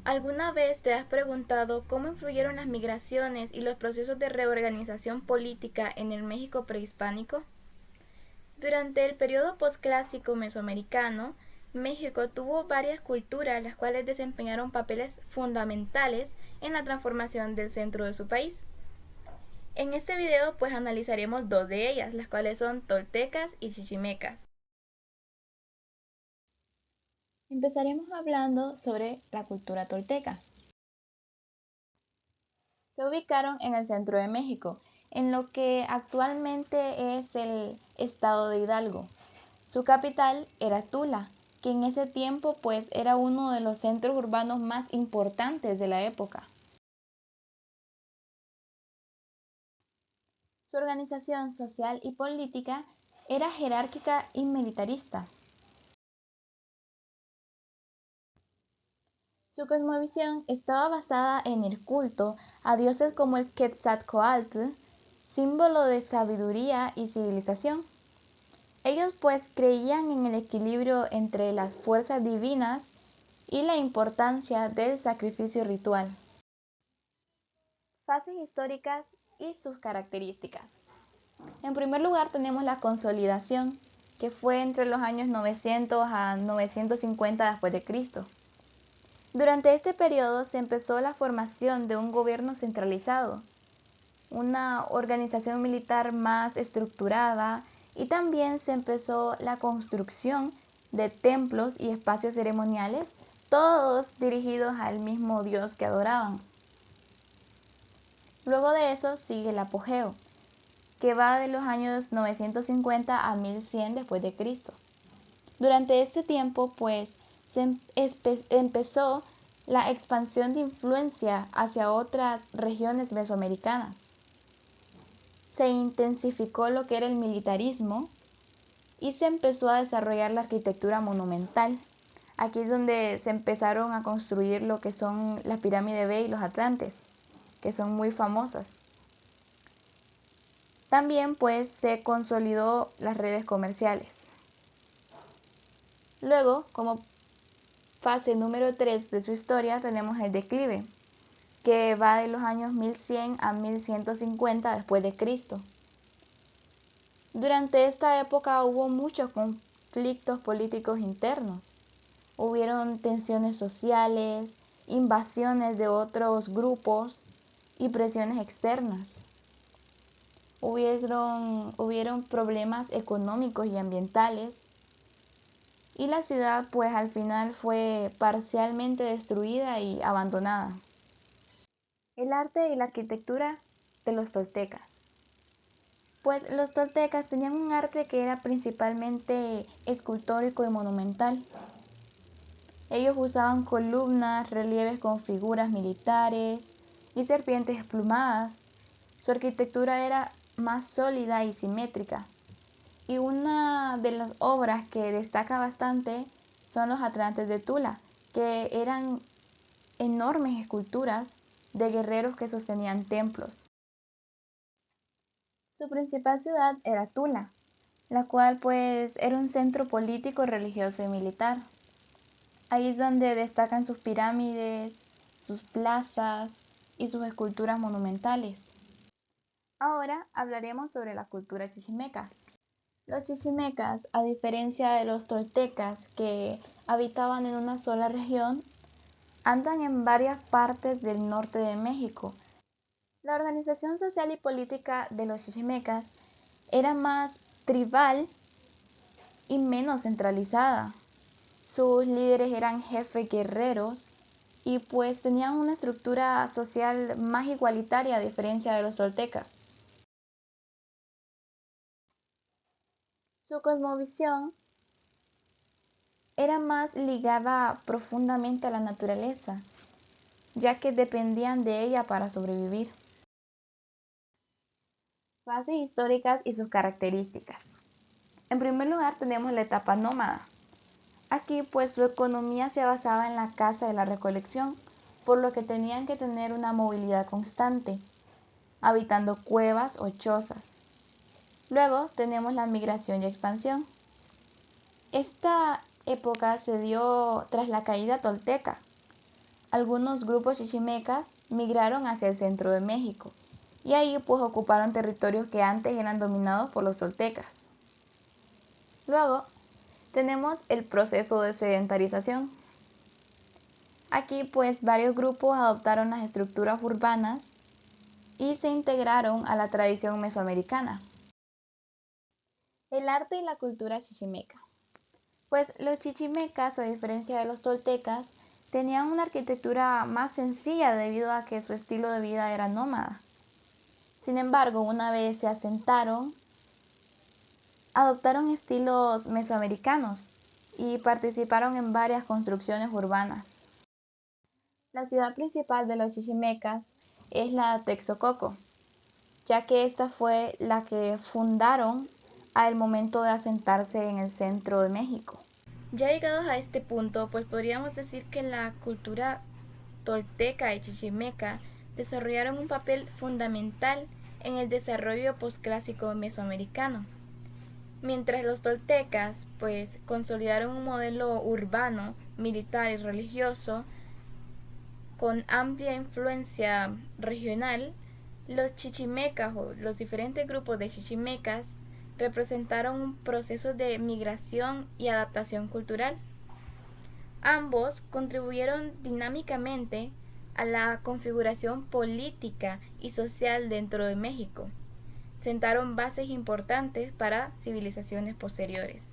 ¿Alguna vez te has preguntado cómo influyeron las migraciones y los procesos de reorganización política en el México prehispánico? Durante el periodo posclásico mesoamericano, México tuvo varias culturas las cuales desempeñaron papeles fundamentales en la transformación del centro de su país. En este video pues analizaremos dos de ellas, las cuales son toltecas y chichimecas. Empezaremos hablando sobre la cultura tolteca. Se ubicaron en el centro de México, en lo que actualmente es el estado de Hidalgo. Su capital era Tula, que en ese tiempo pues era uno de los centros urbanos más importantes de la época. Su organización social y política era jerárquica y militarista. Su cosmovisión estaba basada en el culto a dioses como el Quetzalcóatl, símbolo de sabiduría y civilización. Ellos pues creían en el equilibrio entre las fuerzas divinas y la importancia del sacrificio ritual. Fases históricas y sus características. En primer lugar tenemos la consolidación, que fue entre los años 900 a 950 después de Cristo. Durante este periodo se empezó la formación de un gobierno centralizado, una organización militar más estructurada y también se empezó la construcción de templos y espacios ceremoniales, todos dirigidos al mismo Dios que adoraban. Luego de eso sigue el apogeo, que va de los años 950 a 1100 después de Cristo. Durante este tiempo, pues, empezó la expansión de influencia hacia otras regiones mesoamericanas. Se intensificó lo que era el militarismo y se empezó a desarrollar la arquitectura monumental. Aquí es donde se empezaron a construir lo que son la pirámide B y los Atlantes, que son muy famosas. También pues se consolidó las redes comerciales. Luego, como fase número 3 de su historia, tenemos el declive, que va de los años 1100 a 1150 después de Cristo. Durante esta época hubo muchos conflictos políticos internos. Hubieron tensiones sociales, invasiones de otros grupos y presiones externas. Hubieron problemas económicos y ambientales y la ciudad pues al final fue parcialmente destruida y abandonada. El arte y la arquitectura de los toltecas. Pues los toltecas tenían un arte que era principalmente escultórico y monumental. Ellos usaban columnas, relieves con figuras militares y serpientes esplumadas. Su arquitectura era más sólida y simétrica. Y una de las obras que destaca bastante son los Atlantes de Tula, que eran enormes esculturas de guerreros que sostenían templos. Su principal ciudad era Tula, la cual pues era un centro político, religioso y militar. Ahí es donde destacan sus pirámides, sus plazas y sus esculturas monumentales. Ahora hablaremos sobre la cultura chichimeca. Los chichimecas, a diferencia de los toltecas que habitaban en una sola región, andan en varias partes del norte de México. La organización social y política de los chichimecas era más tribal y menos centralizada. Sus líderes eran jefes guerreros y pues tenían una estructura social más igualitaria a diferencia de los toltecas. Su cosmovisión era más ligada profundamente a la naturaleza, ya que dependían de ella para sobrevivir. Fases históricas y sus características. En primer lugar tenemos la etapa nómada. Aquí pues su economía se basaba en la caza y la recolección, por lo que tenían que tener una movilidad constante, habitando cuevas o chozas. Luego tenemos la migración y expansión. Esta época se dio tras la caída tolteca. algunos grupos chichimecas migraron hacia el centro de México y ahí pues ocuparon territorios que antes eran dominados por los toltecas. Luego tenemos el proceso de sedentarización. Aquí pues varios grupos adoptaron las estructuras urbanas y se integraron a la tradición mesoamericana. El arte y la cultura chichimeca. Pues los chichimecas, a diferencia de los toltecas, tenían una arquitectura más sencilla debido a que su estilo de vida era nómada. Sin embargo, una vez se asentaron, adoptaron estilos mesoamericanos y participaron en varias construcciones urbanas. La ciudad principal de los chichimecas es la Texcoco, ya que esta fue la que fundaron al momento de asentarse en el centro de México. Ya llegados a este punto, pues podríamos decir que la cultura tolteca y chichimeca desarrollaron un papel fundamental en el desarrollo posclásico mesoamericano. Mientras los toltecas pues consolidaron un modelo urbano, militar y religioso con amplia influencia regional, los chichimecas o los diferentes grupos de chichimecas representaron un proceso de migración y adaptación cultural. Ambos contribuyeron dinámicamente a la configuración política y social dentro de México. Sentaron bases importantes para civilizaciones posteriores.